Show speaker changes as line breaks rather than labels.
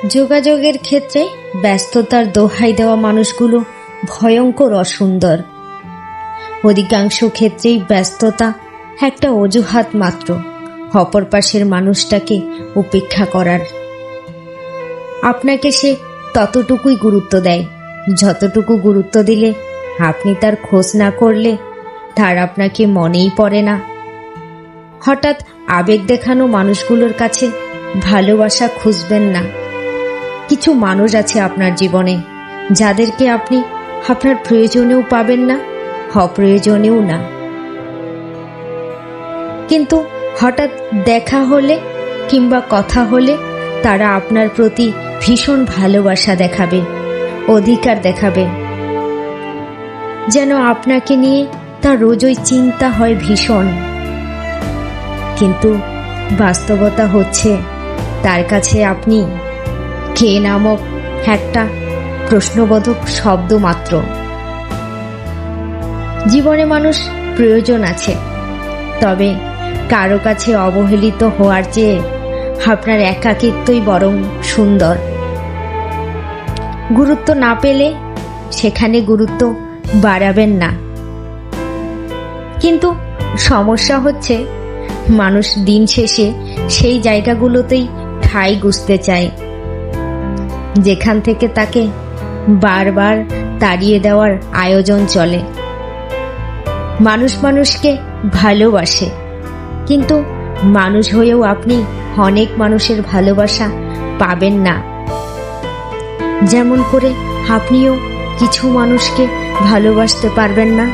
যোগাযোগের ক্ষেত্রে ব্যস্ততার দোহাই দেওয়া মানুষগুলো ভয়ঙ্কর অসুন্দর। অধিকাংশ ক্ষেত্রেই ব্যস্ততা একটা অজুহাত মাত্র অপর পাশের মানুষটাকে উপেক্ষা করার। আপনাকে সে ততটুকুই গুরুত্ব দেয় যতটুকু গুরুত্ব দিলে আপনি তার খোঁজ না করলে তার আপনাকে মনেই পড়ে না। হঠাৎ আবেগ দেখানো মানুষগুলোর কাছে ভালোবাসা খুঁজবেন না। কিছু মানুষ আছে আপনার জীবনে যাদেরকে আপনি আপনার প্রয়োজনেও পাবেন না, অপ্রয়োজনেও না, কিন্তু হঠাৎ দেখা হলে কিংবা কথা হলে তারা আপনার প্রতি ভীষণ ভালোবাসা দেখাবে, অধিকার দেখাবে, যেন আপনাকে নিয়ে তার রোজই চিন্তা হয় ভীষণ। কিন্তু বাস্তবতা হচ্ছে তার কাছে আপনি কে নামক একটা প্রশ্নবোধক শব্দ মাত্র। জীবনে মানুষ প্রয়োজন আছে, তবে কারো কাছে অবহেলিত হওয়ার চেয়ে আপনার একাকিত্বই বরং সুন্দর। গুরুত্ব না পেলে সেখানে গুরুত্ব বাড়াবেন না। কিন্তু সমস্যা হচ্ছে মানুষ দিন শেষে সেই জায়গাগুলোতেই ঠাঁই গুঁজতে চায় যেখান থেকে তাকে বারবার তাড়িয়ে দেওয়ার আয়োজন চলে। মানুষ মানুষকে ভালোবাসে, কিন্তু মানুষ হয়েও আপনি অনেক মানুষের ভালোবাসা পাবেন না। যেমন করে আপনিও কিছু মানুষকে ভালোবাসতে পারবেন না।